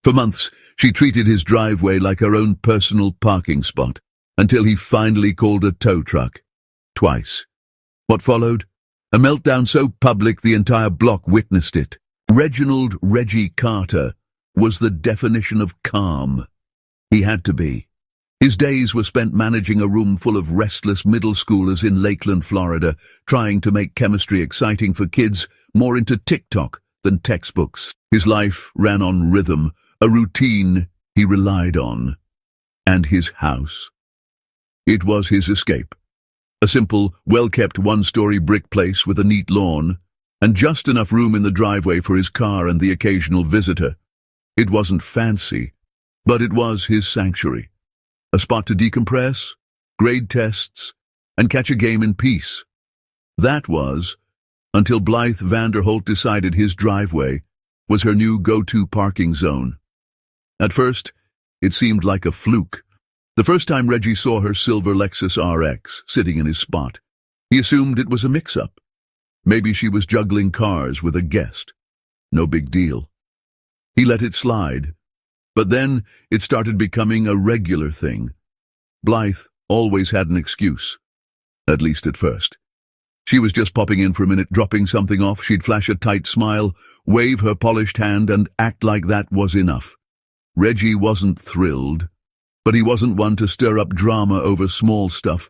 For months, she treated his driveway like her own personal parking spot, until he finally called a tow truck. Twice. What followed? A meltdown so public the entire block witnessed it. Reggie Carter was the definition of calm. He had to be. His days were spent managing a room full of restless middle schoolers in Lakeland, Florida, trying to make chemistry exciting for kids more into TikTok than textbooks. His life ran on rhythm, a routine he relied on. And his house. It was his escape. A simple, well-kept one-story brick place with a neat lawn, and just enough room in the driveway for his car and the occasional visitor. It wasn't fancy, but it was his sanctuary. A spot to decompress, grade tests, and catch a game in peace. That was, until Blythe Vanderholt decided his driveway was her new go-to parking zone. At first, it seemed like a fluke. The first time Reggie saw her silver Lexus RX sitting in his spot, he assumed it was a mix-up. Maybe she was juggling cars with a guest. No big deal. He let it slide. But then it started becoming a regular thing. Blythe always had an excuse, at least at first. She was just popping in for a minute, dropping something off. She'd flash a tight smile, wave her polished hand, and act like that was enough. Reggie wasn't thrilled, but he wasn't one to stir up drama over small stuff.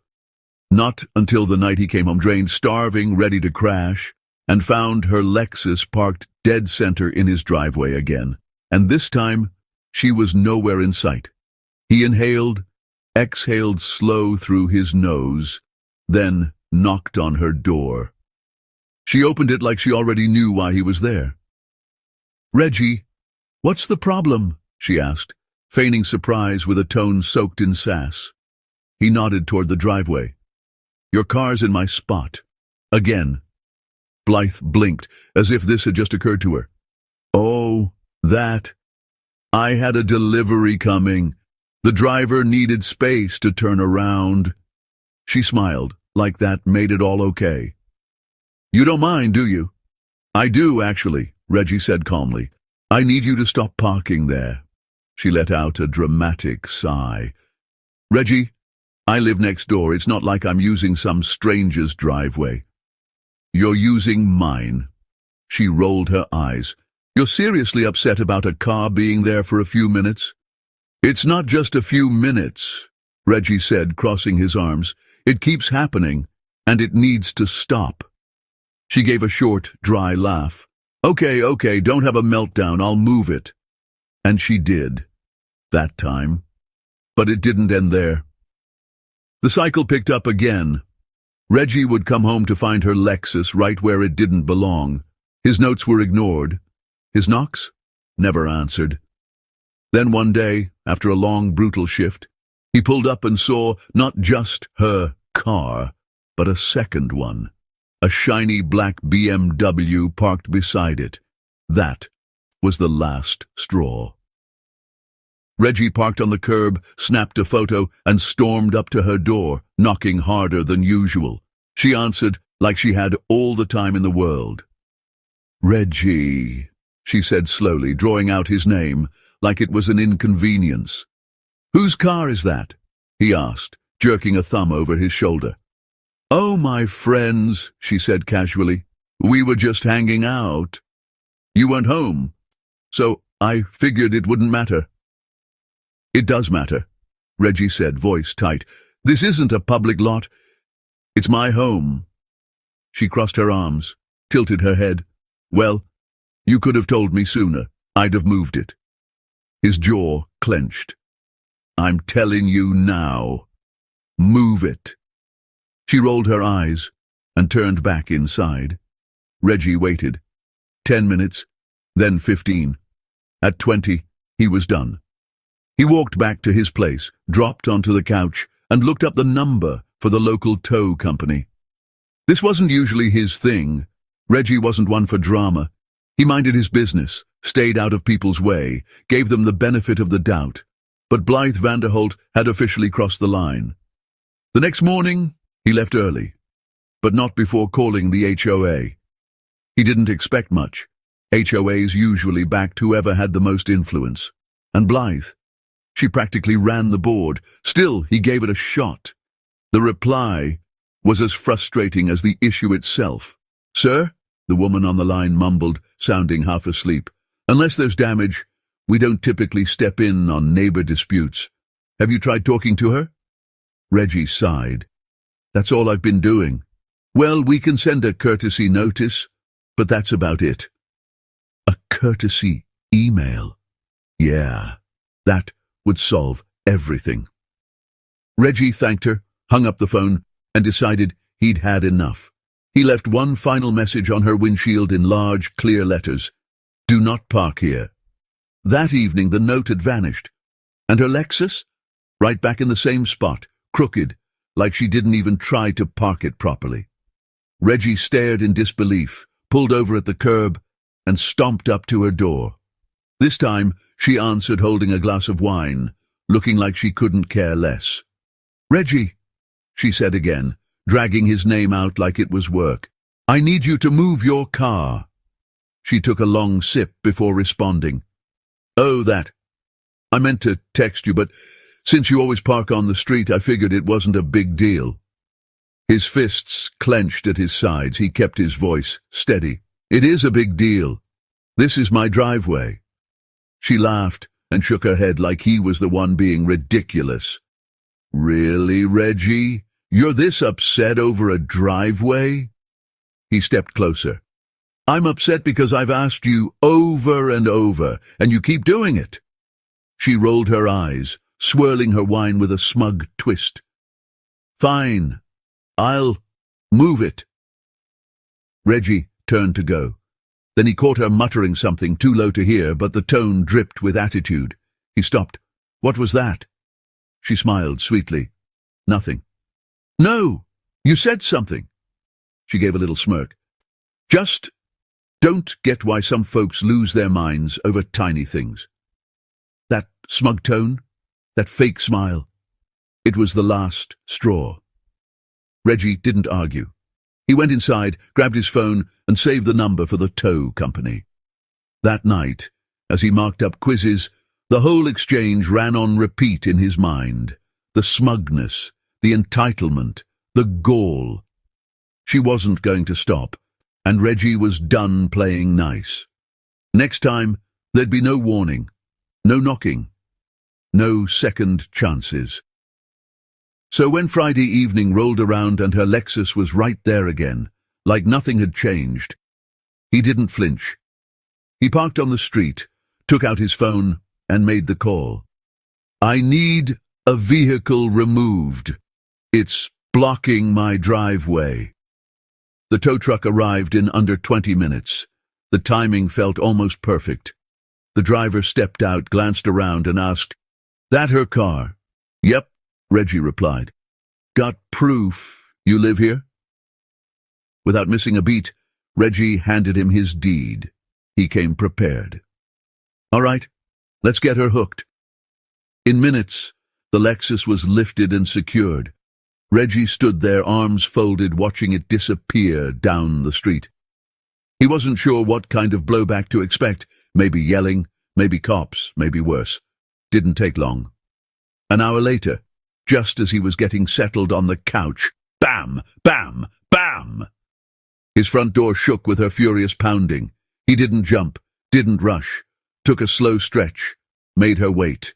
Not until the night he came home drained, starving, ready to crash, and found her Lexus parked dead center in his driveway again. And this time, she was nowhere in sight. He inhaled, exhaled slow through his nose, then knocked on her door. She opened it like she already knew why he was there. "Reggie, what's the problem?" she asked, feigning surprise with a tone soaked in sass. He nodded toward the driveway. "Your car's in my spot. Again." Blythe blinked, as if this had just occurred to her. "Oh, that. I had a delivery coming. The driver needed space to turn around." She smiled, like that made it all okay. "You don't mind, do you?" "I do, actually," Reggie said calmly. "I need you to stop parking there." She let out a dramatic sigh. "Reggie, I live next door. It's not like I'm using some stranger's driveway." "You're using mine." She rolled her eyes. "You're seriously upset about a car being there for a few minutes?" "It's not just a few minutes," Reggie said, crossing his arms. "It keeps happening, and it needs to stop." She gave a short, dry laugh. Okay, don't have a meltdown, I'll move it." And she did, that time. But it didn't end there. The cycle picked up again. Reggie would come home to find her Lexus right where it didn't belong. His notes were ignored. His knocks? Never answered. Then one day, after a long, brutal shift, he pulled up and saw not just her car, but a second one. A shiny black BMW parked beside it. That was the last straw. Reggie parked on the curb, snapped a photo, and stormed up to her door, knocking harder than usual. She answered like she had all the time in the world. "Reggie," she said slowly, drawing out his name like it was an inconvenience. "Whose car is that?" he asked, jerking a thumb over his shoulder. "Oh, my friend's," she said casually. "We were just hanging out. You weren't home, so I figured it wouldn't matter." "It does matter," Reggie said, voice tight. "This isn't a public lot. It's my home." She crossed her arms, tilted her head. "Well, you could have told me sooner. I'd have moved it." His jaw clenched. "I'm telling you now. Move it." She rolled her eyes and turned back inside. Reggie waited. 10 minutes, then 15. At 20, he was done. He walked back to his place, dropped onto the couch, and looked up the number for the local tow company. This wasn't usually his thing. Reggie wasn't one for drama. He minded his business, stayed out of people's way, gave them the benefit of the doubt. But Blythe Vanderholt had officially crossed the line. The next morning, he left early, but not before calling the HOA. He didn't expect much. HOAs usually backed whoever had the most influence. And Blythe. She practically ran the board. Still, he gave it a shot. The reply was as frustrating as the issue itself. "Sir?" the woman on the line mumbled, sounding half asleep. "Unless there's damage, we don't typically step in on neighbor disputes. Have you tried talking to her?" Reggie sighed. "That's all I've been doing." "Well, we can send a courtesy notice, but that's about it." A courtesy email? Yeah, that would solve everything. Reggie thanked her, hung up the phone, and decided he'd had enough. He left one final message on her windshield in large, clear letters. "Do not park here." That evening the note had vanished. And her Lexus? Right back in the same spot, crooked, like she didn't even try to park it properly. Reggie stared in disbelief, pulled over at the curb, and stomped up to her door. This time, she answered holding a glass of wine, looking like she couldn't care less. "Reggie," she said again, dragging his name out like it was work. "I need you to move your car." She took a long sip before responding. "Oh, that. I meant to text you, but since you always park on the street, I figured it wasn't a big deal." His fists clenched at his sides. He kept his voice steady. "It is a big deal. This is my driveway." She laughed and shook her head like he was the one being ridiculous. "Really, Reggie? You're this upset over a driveway?" He stepped closer. "I'm upset because I've asked you over and over, and you keep doing it." She rolled her eyes, swirling her wine with a smug twist. "Fine. I'll move it." Reggie turned to go. Then he caught her muttering something too low to hear, but the tone dripped with attitude. He stopped. "What was that?" She smiled sweetly. "Nothing." "No, you said something." She gave a little smirk. "Just don't get why some folks lose their minds over tiny things." That smug tone, that fake smile, it was the last straw. Reggie didn't argue. He went inside, grabbed his phone, and saved the number for the tow company. That night, as he marked up quizzes, the whole exchange ran on repeat in his mind. The smugness, the entitlement, the gall. She wasn't going to stop, and Reggie was done playing nice. Next time, there'd be no warning, no knocking, no second chances. So when Friday evening rolled around and her Lexus was right there again, like nothing had changed, he didn't flinch. He parked on the street, took out his phone, and made the call. "I need a vehicle removed. It's blocking my driveway." The tow truck arrived in under 20 minutes. The timing felt almost perfect. The driver stepped out, glanced around, and asked, "That her car?" "Yep," Reggie replied. "Got proof you live here?" Without missing a beat, Reggie handed him his deed. He came prepared. "All right, let's get her hooked." In minutes, the Lexus was lifted and secured. Reggie stood there, arms folded, watching it disappear down the street. He wasn't sure what kind of blowback to expect. Maybe yelling, maybe cops, maybe worse. Didn't take long. An hour later, just as he was getting settled on the couch, bam, bam, bam! His front door shook with her furious pounding. He didn't jump, didn't rush, took a slow stretch, made her wait,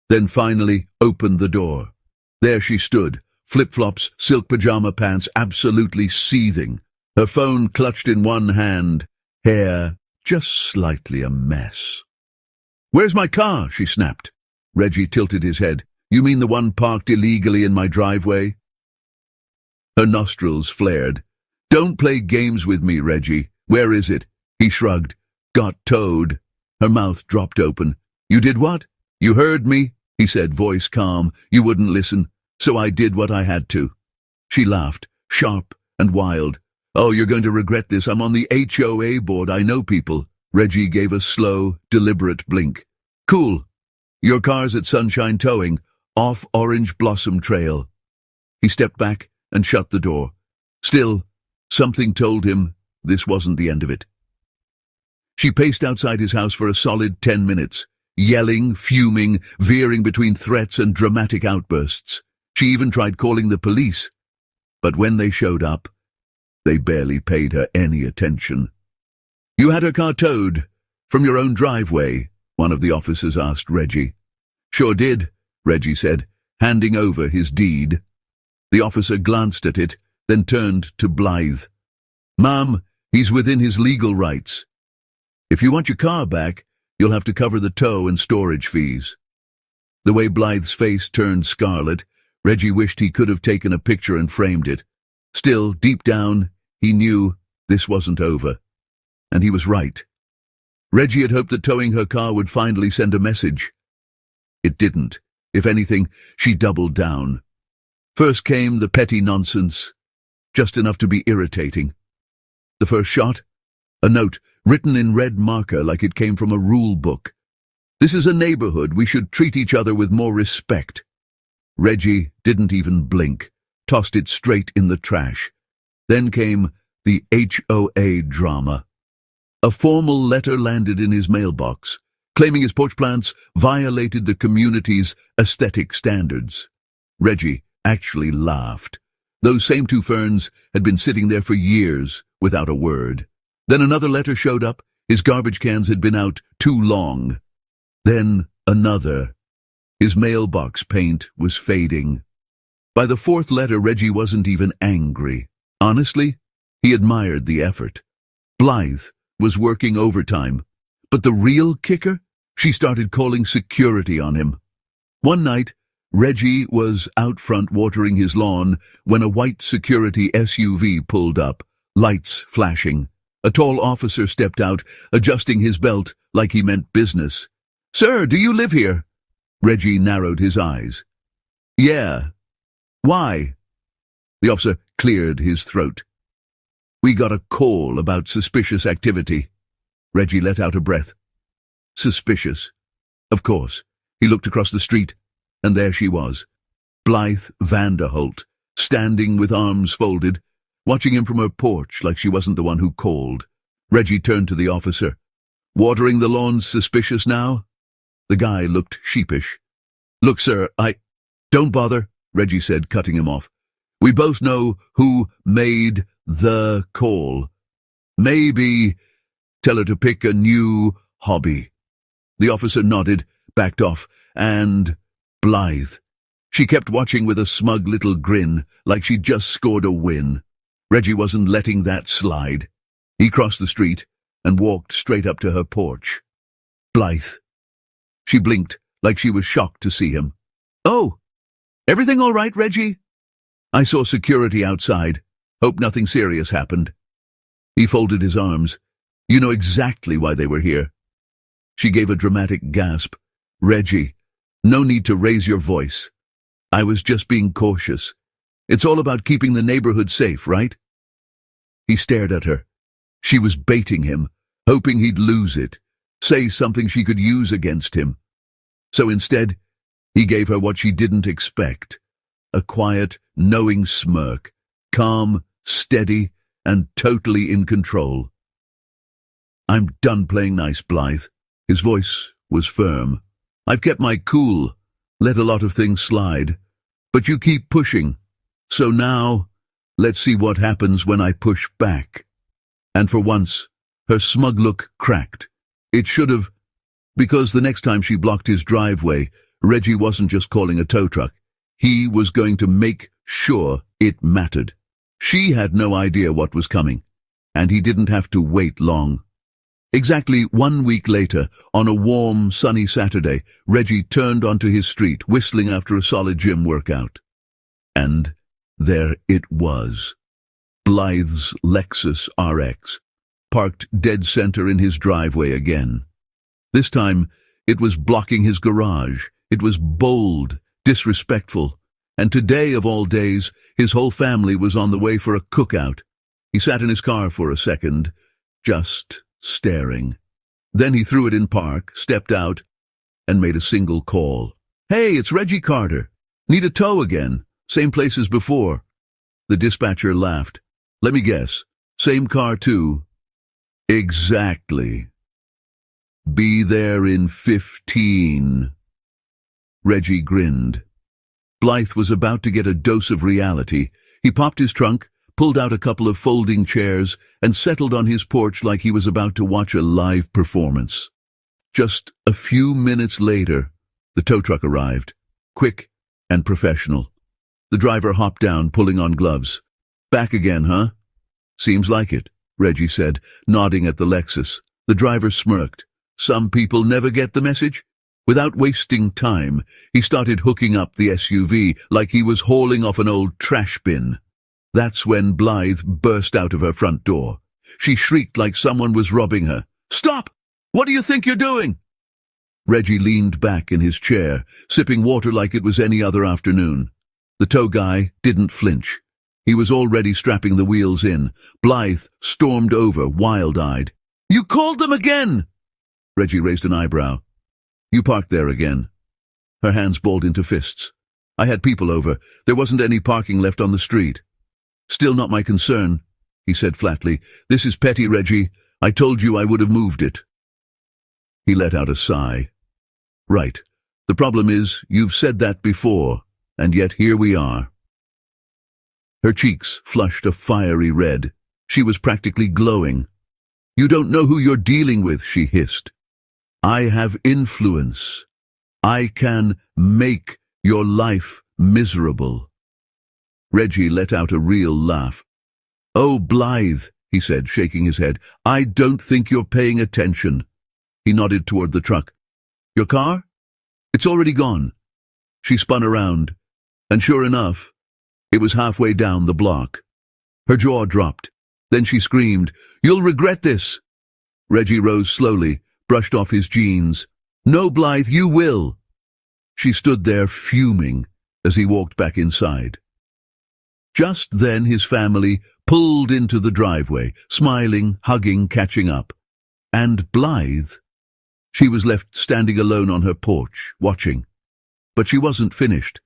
then finally opened the door. There she stood, flip-flops, silk pajama pants, absolutely seething. Her phone clutched in one hand, hair just slightly a mess. "Where's my car?" she snapped. Reggie tilted his head. "You mean the one parked illegally in my driveway?" Her nostrils flared. "Don't play games with me, Reggie. Where is it?" He shrugged. "Got towed." Her mouth dropped open. "You did what?" "You heard me," he said, voice calm. "You wouldn't listen, so I did what I had to." She laughed, sharp and wild. "Oh, you're going to regret this. I'm on the HOA board. I know people." Reggie gave a slow, deliberate blink. "Cool. Your car's at Sunshine Towing, off Orange Blossom Trail." He stepped back and shut the door. Still, something told him this wasn't the end of it. She paced outside his house for a solid 10 minutes. yelling, fuming, veering between threats and dramatic outbursts. She even tried calling the police. But when they showed up, they barely paid her any attention. "You had her car towed from your own driveway?" one of the officers asked Reggie. "Sure did," Reggie said, handing over his deed. The officer glanced at it, then turned to Blythe. "Ma'am, he's within his legal rights. If you want your car back, you'll have to cover the tow and storage fees." The way Blythe's face turned scarlet, Reggie wished he could have taken a picture and framed it. Still, deep down, he knew this wasn't over. And he was right. Reggie had hoped that towing her car would finally send a message. It didn't. If anything, she doubled down. First came the petty nonsense, just enough to be irritating. The first shot? A note, written in red marker like it came from a rule book. "This is a neighborhood. We should treat each other with more respect." Reggie didn't even blink, tossed it straight in the trash. Then came the HOA drama. A formal letter landed in his mailbox, claiming his porch plants violated the community's aesthetic standards. Reggie actually laughed. Those same two ferns had been sitting there for years without a word. Then another letter showed up. His garbage cans had been out too long. Then another. His mailbox paint was fading. By the fourth letter, Reggie wasn't even angry. Honestly, he admired the effort. Blythe was working overtime. But the real kicker? She started calling security on him. One night, Reggie was out front watering his lawn when a white security SUV pulled up, lights flashing. A tall officer stepped out, adjusting his belt like he meant business. "Sir, do you live here?" Reggie narrowed his eyes. "Yeah. Why?" The officer cleared his throat. "We got a call about suspicious activity." Reggie let out a breath. Suspicious. Of course. He looked across the street, and there she was. Blythe Vanderholt, standing with arms folded, watching him from her porch like she wasn't the one who called. Reggie turned to the officer. "Watering the lawn's suspicious now?" The guy looked sheepish. "Look, sir, Don't bother," Reggie said, cutting him off. "We both know who made the call. Maybe tell her to pick a new hobby." The officer nodded, backed off, and Blythe. She kept watching with a smug little grin, like she'd just scored a win. Reggie wasn't letting that slide. He crossed the street and walked straight up to her porch. "Blythe." She blinked, like she was shocked to see him. "Oh, everything all right, Reggie?" "I saw security outside. Hope nothing serious happened." He folded his arms. "You know exactly why they were here." She gave a dramatic gasp. "Reggie, no need to raise your voice. I was just being cautious. It's all about keeping the neighborhood safe, right?" He stared at her. She was baiting him, hoping he'd lose it, say something she could use against him. So instead, he gave her what she didn't expect. A quiet, knowing smirk, calm, steady, and totally in control. "I'm done playing nice, Blythe." His voice was firm. "I've kept my cool, let a lot of things slide. But you keep pushing. So now, let's see what happens when I push back." And for once, her smug look cracked. It should have, because the next time she blocked his driveway, Reggie wasn't just calling a tow truck. He was going to make sure it mattered. She had no idea what was coming, and he didn't have to wait long. Exactly 1 week later, on a warm, sunny Saturday, Reggie turned onto his street, whistling after a solid gym workout. And there it was. Blythe's Lexus RX, parked dead center in his driveway again. This time, it was blocking his garage. It was bold, disrespectful. And today, of all days, his whole family was on the way for a cookout. He sat in his car for a second, just staring. Then he threw it in park, stepped out, and made a single call. "Hey, it's Reggie Carter. Need a tow again. Same place as before." The dispatcher laughed. "Let me guess. Same car too?" "Exactly." Be there in 15. Reggie grinned. Blythe was about to get a dose of reality. He popped his trunk, pulled out a couple of folding chairs, and settled on his porch like he was about to watch a live performance. Just a few minutes later, the tow truck arrived, quick and professional. The driver hopped down, pulling on gloves. Back again, huh? Seems like it, Reggie said, nodding at the Lexus. The driver smirked. Some people never get the message. Without wasting time, he started hooking up the SUV like he was hauling off an old trash bin. That's when Blythe burst out of her front door. She shrieked like someone was robbing her. "Stop! What do you think you're doing?" Reggie leaned back in his chair, sipping water like it was any other afternoon. The tow guy didn't flinch. He was already strapping the wheels in. Blythe stormed over, wild-eyed. "You called them again!" Reggie raised an eyebrow. "You parked there again." Her hands balled into fists. "I had people over. There wasn't any parking left on the street." "Still not my concern," he said flatly. "This is petty, Reggie. I told you I would have moved it." He let out a sigh. "Right. The problem is, you've said that before, and yet here we are." Her cheeks flushed a fiery red. She was practically glowing. "You don't know who you're dealing with," she hissed. "I have influence. I can make your life miserable." Reggie let out a real laugh. "Oh, Blythe," he said, shaking his head, "I don't think you're paying attention." He nodded toward the truck. "Your car? It's already gone." She spun around, and sure enough, it was halfway down the block. Her jaw dropped. Then she screamed, "You'll regret this." Reggie rose slowly, brushed off his jeans. "No, Blythe, you will." She stood there fuming as he walked back inside. Just then his family pulled into the driveway, smiling, hugging, catching up. And Blythe? She was left standing alone on her porch, watching. But she wasn't finished,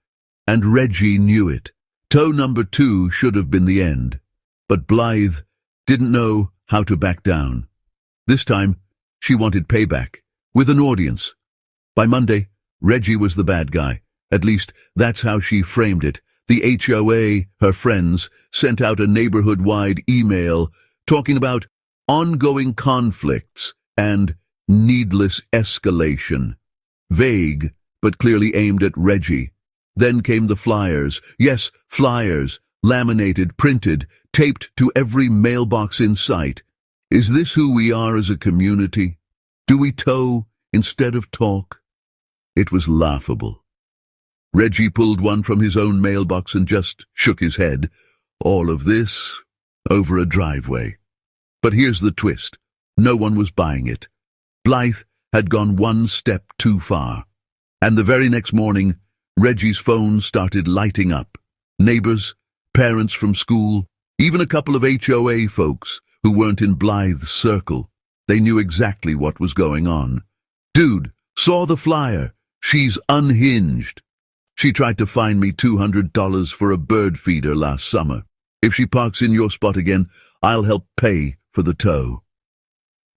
and Reggie knew it. Tow number 2 should have been the end. But Blythe didn't know how to back down. This time, she wanted payback, with an audience. By Monday, Reggie was the bad guy. At least, that's how she framed it. The HOA, her friends, sent out a neighborhood-wide email talking about ongoing conflicts and needless escalation. Vague, but clearly aimed at Reggie. Then came the flyers. Yes, flyers, laminated, printed, taped to every mailbox in sight. Is this who we are as a community? Do we tow instead of talk? It was laughable. Reggie pulled one from his own mailbox and just shook his head. All of this over a driveway. But here's the twist. No one was buying it. Blythe had gone one step too far. And the very next morning, Reggie's phone started lighting up. Neighbors, parents from school, even a couple of HOA folks who weren't in Blythe's circle. They knew exactly what was going on. "Dude, saw the flyer. She's unhinged. She tried to fine me $200 for a bird feeder last summer. If she parks in your spot again, I'll help pay for the tow."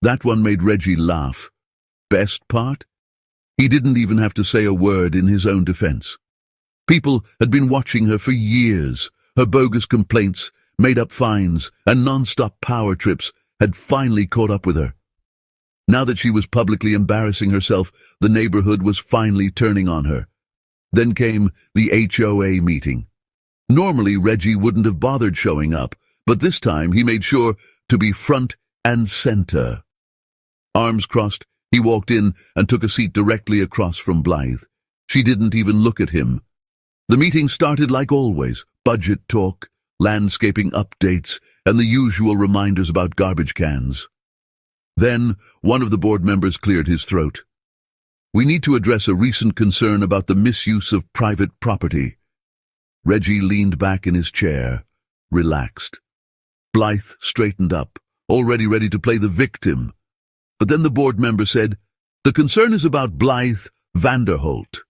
That one made Reggie laugh. Best part? He didn't even have to say a word in his own defense. People had been watching her for years. Her bogus complaints, made-up fines, and non-stop power trips had finally caught up with her. Now that she was publicly embarrassing herself, the neighborhood was finally turning on her. Then came the HOA meeting. Normally, Reggie wouldn't have bothered showing up, but this time he made sure to be front and center. Arms crossed, he walked in and took a seat directly across from Blythe. She didn't even look at him. The meeting started like always, budget talk, landscaping updates, and the usual reminders about garbage cans. Then, one of the board members cleared his throat. "We need to address a recent concern about the misuse of private property." Reggie leaned back in his chair, relaxed. Blythe straightened up, already ready to play the victim. But then the board member said, "The concern is about Blythe Vanderholt."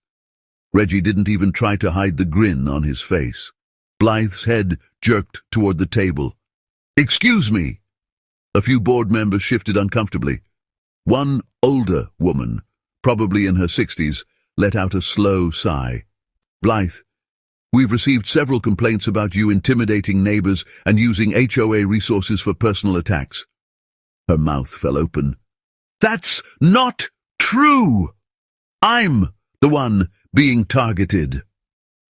Reggie didn't even try to hide the grin on his face. Blythe's head jerked toward the table. "Excuse me." A few board members shifted uncomfortably. One older woman, probably in her 60s, let out a slow sigh. "Blythe, we've received several complaints about you intimidating neighbors and using HOA resources for personal attacks." Her mouth fell open. "That's not true! I'm the one being targeted."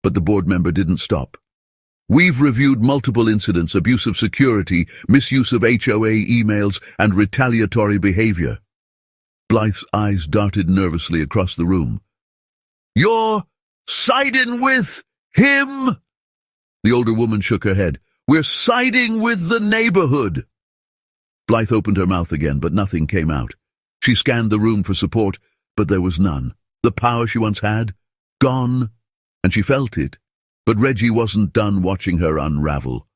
But the board member didn't stop. "We've reviewed multiple incidents: abuse of security, misuse of HOA emails, and retaliatory behavior." Blythe's eyes darted nervously across the room. "You're siding with him?" The older woman shook her head. "We're siding with the neighborhood." Blythe opened her mouth again, but nothing came out. She scanned the room for support, but there was none. The power she once had, gone, and she felt it. But Reggie wasn't done watching her unravel.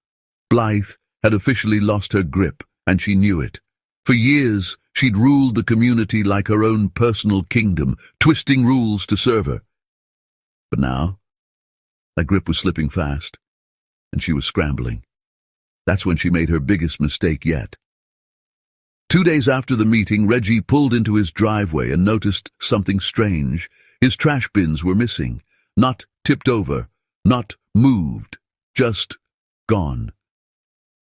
Blythe had officially lost her grip, and she knew it. For years, she'd ruled the community like her own personal kingdom, twisting rules to serve her. But now, that grip was slipping fast, and she was scrambling. That's when she made her biggest mistake yet. 2 days after the meeting, Reggie pulled into his driveway and noticed something strange. His trash bins were missing, not tipped over, not moved, just gone.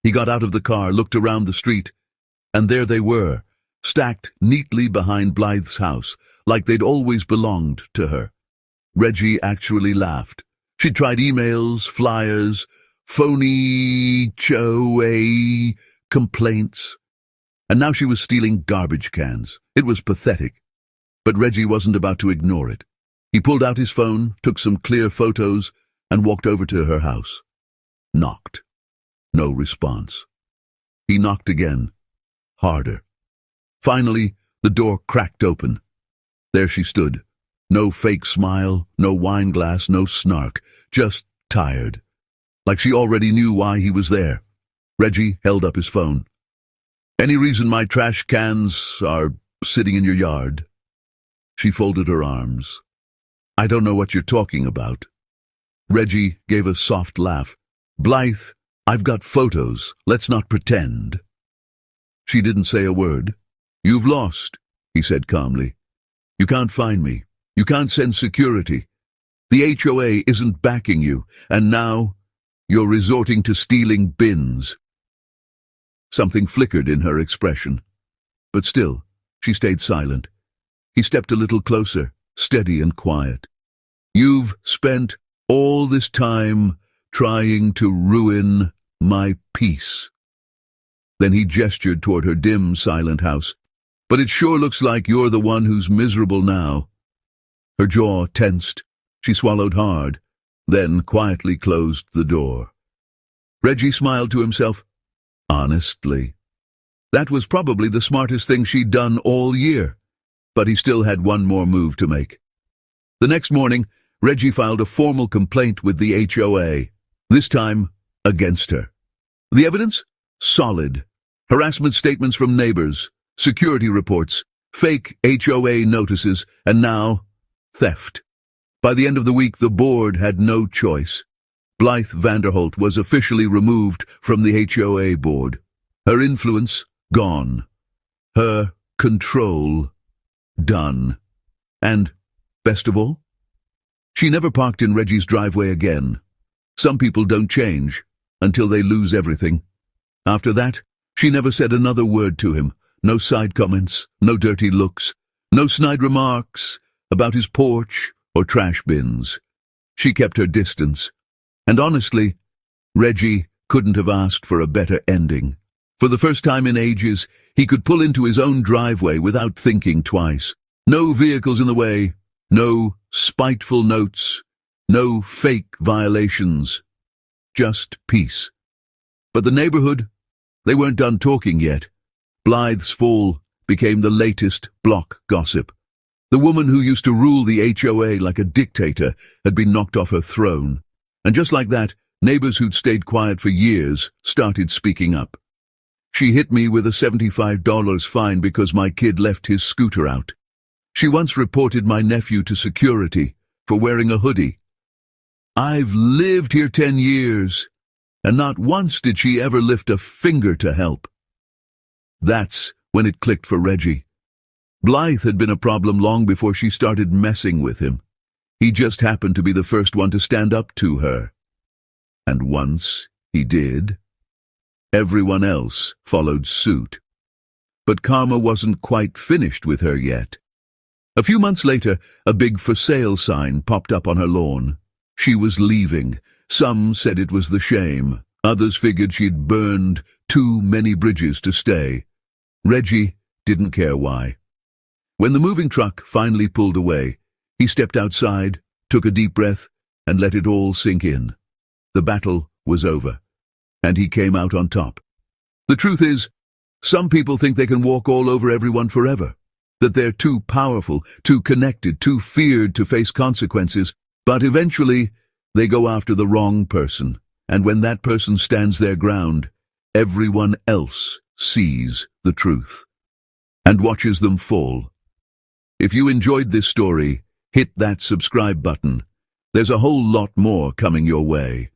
He got out of the car, looked around the street, and there they were, stacked neatly behind Blythe's house, like they'd always belonged to her. Reggie actually laughed. She'd tried emails, flyers, phony HOA complaints, and now she was stealing garbage cans. It was pathetic. But Reggie wasn't about to ignore it. He pulled out his phone, took some clear photos, and walked over to her house. Knocked. No response. He knocked again. Harder. Finally, the door cracked open. There she stood. No fake smile, no wine glass, no snark. Just tired. Like she already knew why he was there. Reggie held up his phone. "Any reason my trash cans are sitting in your yard?" She folded her arms. "I don't know what you're talking about." Reggie gave a soft laugh. "Blythe, I've got photos. Let's not pretend." She didn't say a word. "You've lost," he said calmly. "You can't find me. You can't send security. The HOA isn't backing you, and now you're resorting to stealing bins." Something flickered in her expression. But still, she stayed silent. He stepped a little closer, steady and quiet. "You've spent all this time trying to ruin my peace." Then he gestured toward her dim, silent house. "But it sure looks like you're the one who's miserable now." Her jaw tensed. She swallowed hard, then quietly closed the door. Reggie smiled to himself. Honestly, that was probably the smartest thing she'd done all year. But he still had one more move to make. The next morning, Reggie filed a formal complaint with the HOA, this time against her. The evidence? Solid. Harassment statements from neighbors, security reports, fake HOA notices, and now, theft. By the end of the week, the board had no choice. Blythe Vanderholt was officially removed from the HOA board. Her influence gone. Her control done. And, best of all, she never parked in Reggie's driveway again. Some people don't change until they lose everything. After that, she never said another word to him. No side comments, no dirty looks, no snide remarks about his porch or trash bins. She kept her distance. And honestly, Reggie couldn't have asked for a better ending. For the first time in ages, he could pull into his own driveway without thinking twice. No vehicles in the way, no spiteful notes, no fake violations. Just peace. But the neighborhood, they weren't done talking yet. Blythe's fall became the latest block gossip. The woman who used to rule the HOA like a dictator had been knocked off her throne. And just like that, neighbors who'd stayed quiet for years started speaking up. "She hit me with a $75 fine because my kid left his scooter out. She once reported my nephew to security for wearing a hoodie. I've lived here 10 years, and not once did she ever lift a finger to help." That's when it clicked for Reggie. Blythe had been a problem long before she started messing with him. He just happened to be the first one to stand up to her. And once he did, everyone else followed suit. But karma wasn't quite finished with her yet. A few months later, a big for sale sign popped up on her lawn. She was leaving. Some said it was the shame. Others figured she'd burned too many bridges to stay. Reggie didn't care why. When the moving truck finally pulled away, he stepped outside, took a deep breath, and let it all sink in. The battle was over, and he came out on top. The truth is, some people think they can walk all over everyone forever, that they're too powerful, too connected, too feared to face consequences, but eventually they go after the wrong person, and when that person stands their ground, everyone else sees the truth and watches them fall. If you enjoyed this story, hit that subscribe button. There's a whole lot more coming your way.